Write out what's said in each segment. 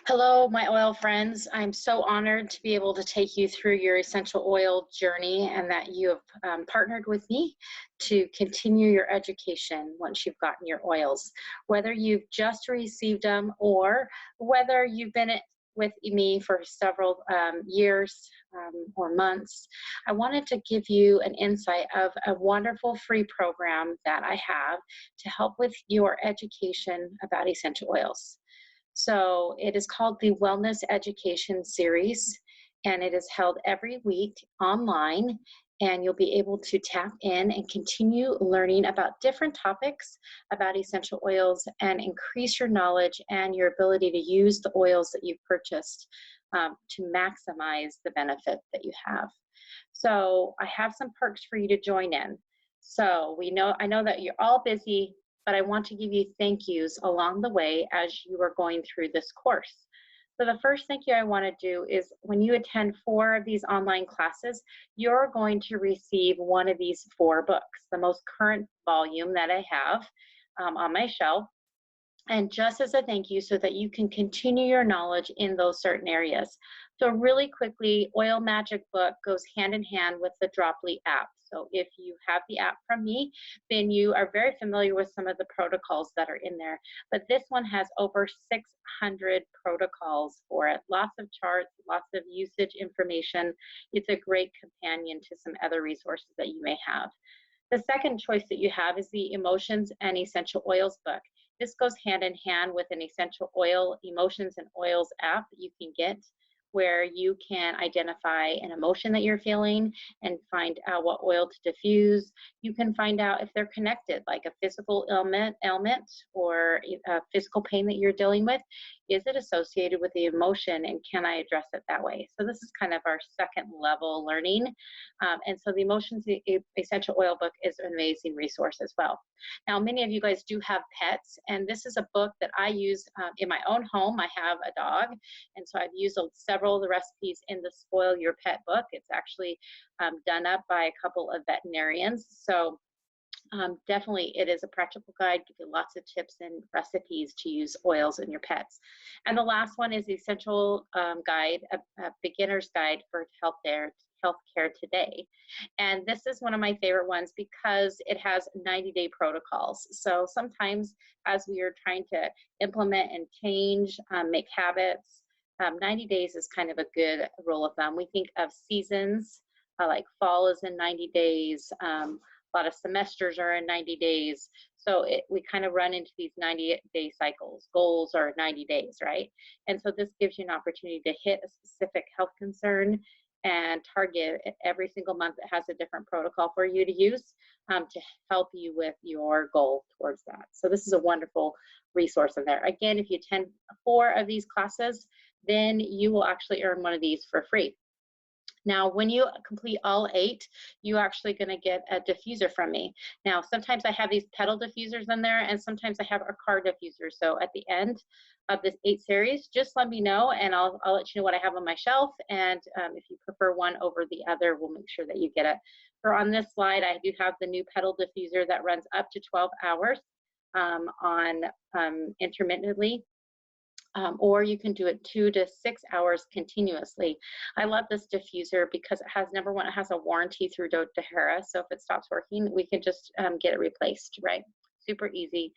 Hello, my oil friends. I'm so honored to be able to take you through your essential oil journey and that you have partnered with me to continue your education once you've gotten your oils. Whether you've just received them or whether you've been with me for several years or months, I wanted to give you an insight of a wonderful free program that I have to help with your education about essential oils. So it is called the Wellness Education Series, and it is held every week online. And you'll be able to tap in and continue learning about different topics about essential oils and increase your knowledge and your ability to use the oils that you've purchased to maximize the benefit that you have. So I have some perks for you to join in. So I know that you're all busy, but I want to give you thank yous along the way as you are going through this course. So the first thank you I want to do is when you attend 4 of these online classes, you're going to receive one of these 4 books, the most current volume that I have on my shelf. And just as a thank you, so that you can continue your knowledge in those certain areas. So really quickly, Oil Magic Book goes hand in hand with the Droply app. So if you have the app from me, then you are very familiar with some of the protocols that are in there. But this one has over 600 protocols for it. Lots of charts, lots of usage information. It's a great companion to some other resources that you may have. The second choice that you have is the Emotions and Essential Oils book. This goes hand in hand with an essential oil, emotions and oils app that you can get where you can identify an emotion that you're feeling and find out what oil to diffuse. You can find out if they're connected, like a physical ailment or a physical pain that you're dealing with. Is it associated with the emotion and can I address it that way? So this is kind of our second level learning. And so the Emotions Essential Oil book is an amazing resource as well. Now, many of you guys do have pets, and this is a book that I use in my own home. I have a dog, and so I've used several of the recipes in the Spoil Your Pet book. It's actually done up by a couple of veterinarians. So definitely, it is a practical guide, give you lots of tips and recipes to use oils in your pets. And the last one is the Essential Guide, a beginner's guide for healthcare today. And this is one of my favorite ones because it has 90-day protocols. So sometimes as we are trying to implement and change, make habits, 90 days is kind of a good rule of thumb. We think of seasons, like fall is in 90 days, a lot of semesters are in 90 days. So we kind of run into these 90-day cycles. Goals are 90 days, right? And so this gives you an opportunity to hit a specific health concern and target every single month. It has a different protocol for you to use to help you with your goal towards that. So this is a wonderful resource in there. Again, if you attend 4 of these classes, then you will actually earn one of these for free. Now, when you complete all 8, you're actually going to get a diffuser from me. Now, sometimes I have these petal diffusers in there, and sometimes I have a car diffuser. So at the end of this 8 series, just let me know, and I'll let you know what I have on my shelf. And if you prefer one over the other, we'll make sure that you get it. For on this slide, I do have the new petal diffuser that runs up to 12 hours on intermittently. Or you can do it 2 to 6 hours continuously. I love this diffuser because it has, number one, it has a warranty through doTERRA. So if it stops working, we can just get it replaced, right? Super easy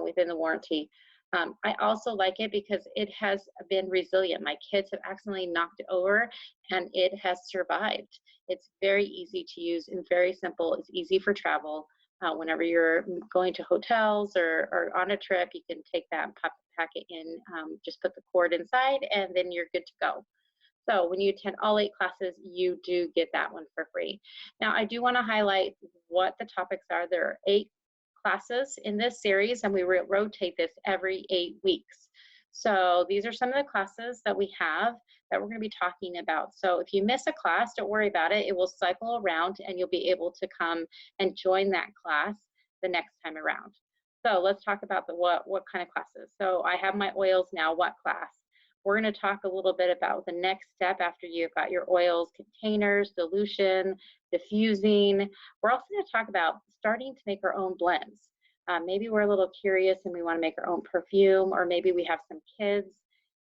within the warranty. I also like it because it has been resilient. My kids have accidentally knocked it over and it has survived. It's very easy to use and very simple. It's easy for travel. Whenever you're going to hotels or on a trip, you can take that and pack it in, just put the cord inside, and then you're good to go. So when you attend all 8 classes, you do get that one for free. Now, I do want to highlight what the topics are. There are 8 classes in this series, and we rotate this every 8 weeks. So these are some of the classes that we have that we're going to be talking about. So if you miss a class, don't worry about it. It will cycle around and you'll be able to come and join that class the next time around. So let's talk about what kind of classes. So I have my oils now, what class? We're going to talk a little bit about the next step after you've got your oils, containers, dilution, diffusing. We're also going to talk about starting to make our own blends. Maybe we're a little curious and we want to make our own perfume, or maybe we have some kids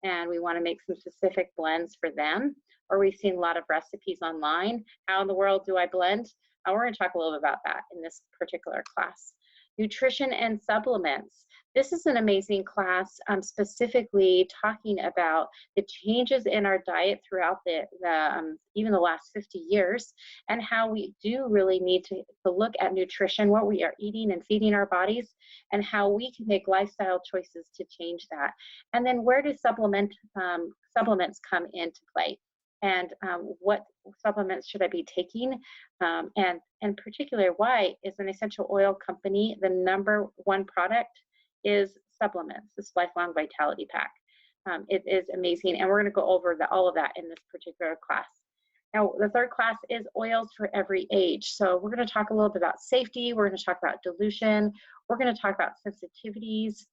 and we want to make some specific blends for them. Or we've seen a lot of recipes online. How in the world do I blend? We're going to talk a little bit about that in this particular class. Nutrition and supplements. This is an amazing class, specifically talking about the changes in our diet throughout even the last 50 years, and how we do really need to look at nutrition, what we are eating and feeding our bodies, and how we can make lifestyle choices to change that. And then where do supplements come into play? And what supplements should I be taking? And in particular, why is an essential oil company the #1 product is supplements, this Lifelong Vitality Pack. It is amazing, and we're going to go over all of that in this particular class. Now, the third class is oils for every age. So we're going to talk a little bit about safety. We're going to talk about dilution. We're going to talk about sensitivities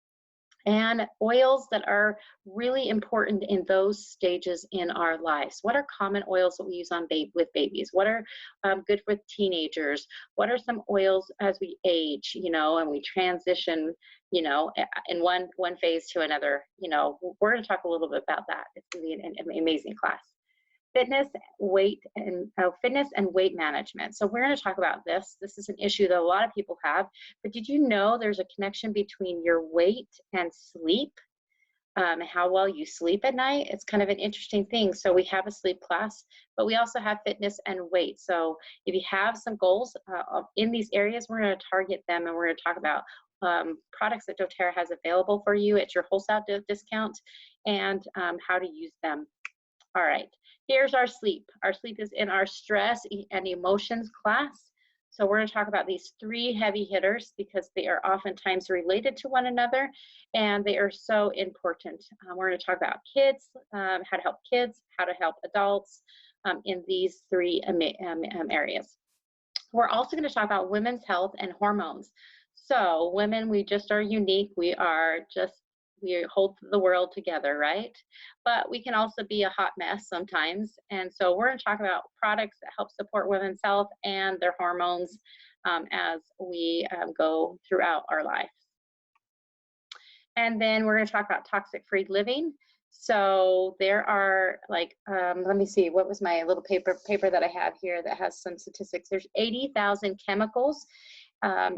and oils that are really important in those stages in our lives. What are common oils that we use with babies? What are good with teenagers? What are some oils as we age, and we transition, in one phase to another? We're going to talk a little bit about that. It's going to be an amazing class. Fitness and weight management. So we're going to talk about this. This is an issue that a lot of people have, but did you know there's a connection between your weight and sleep? How well you sleep at night? It's kind of an interesting thing. So we have a sleep class, but we also have fitness and weight. So if you have some goals in these areas, we're going to target them, and we're going to talk about products that doTERRA has available for you at your wholesale discount, and how to use them. All right, here's our sleep. Our sleep is in our stress and emotions class. So we're going to talk about these 3 heavy hitters because they are oftentimes related to one another, and they are so important. We're going to talk about kids, how to help kids, how to help adults in these 3 areas. We're also going to talk about women's health and hormones. So women, we just are unique. We hold the world together, right? But we can also be a hot mess sometimes. And so we're going to talk about products that help support women's health and their hormones as we go throughout our lives. And then we're going to talk about toxic-free living. So there are let me see, what was my little paper that I have here that has some statistics. There's 80,000 chemicals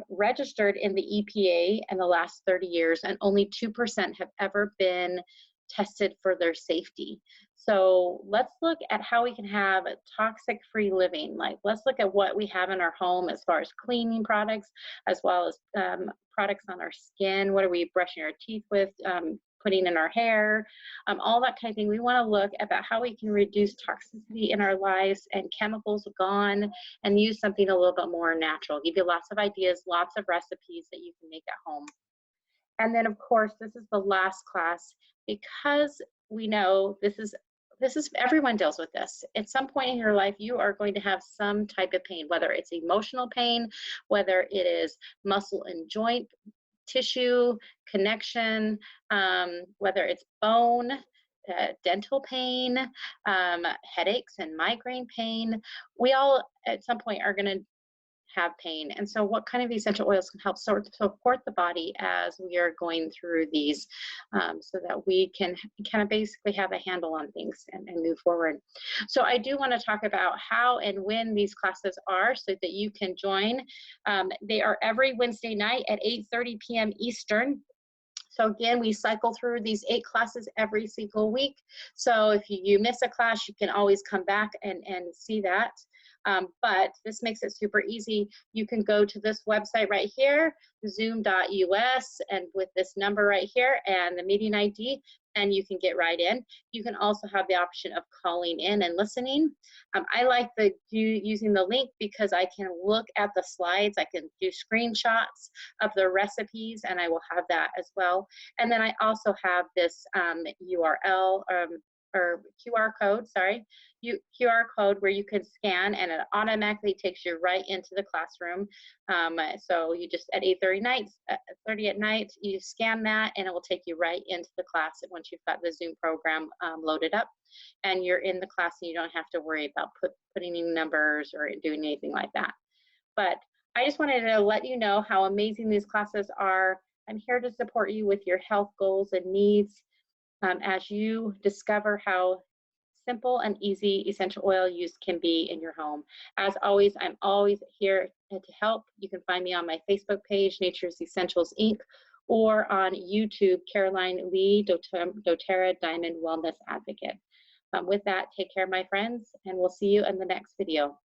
registered in the EPA in the last 30 years, and only 2% have ever been tested for their safety. So let's look at how we can have a toxic-free living. Let's look at what we have in our home as far as cleaning products, as well as products on our skin. What are we brushing our teeth with? Putting in our hair, all that kind of thing. We want to look about how we can reduce toxicity in our lives and chemicals gone, and use something a little bit more natural. Give you lots of ideas, lots of recipes that you can make at home. And then, of course, this is the last class, because we know this is everyone deals with this. At some point in your life, you are going to have some type of pain, whether it's emotional pain, whether it is muscle and joint tissue connection, whether it's bone, dental pain, headaches and migraine pain. We all at some point are going to have pain. And so what kind of essential oils can help support the body as we are going through these, so that we can kind of basically have a handle on things and move forward. So I do want to talk about how and when these classes are so that you can join. They are every Wednesday night at 8:30 p.m. Eastern. So again, we cycle through these 8 classes every single week. So if you miss a class, you can always come back and see that. But this makes it super easy. You can go to this website right here, zoom.us, and with this number right here and the meeting ID, and you can get right in. You can also have the option of calling in and listening. I like using the link because I can look at the slides. I can do screenshots of the recipes, and I will have that as well. And then I also have this URL or QR code, QR code where you can scan, and it automatically takes you right into the classroom. So you just at 8:30 at night, you scan that, and it will take you right into the class once you've got the Zoom program loaded up, and you're in the class, and you don't have to worry about putting in numbers or doing anything like that. But I just wanted to let you know how amazing these classes are. I'm here to support you with your health goals and needs. as you discover how simple and easy essential oil use can be in your home. As always, I'm always here to help. You can find me on my Facebook page, Nature's Essentials Inc., or on YouTube, Caroline Lee doTERRA Diamond Wellness Advocate. With that, take care, my friends, and we'll see you in the next video.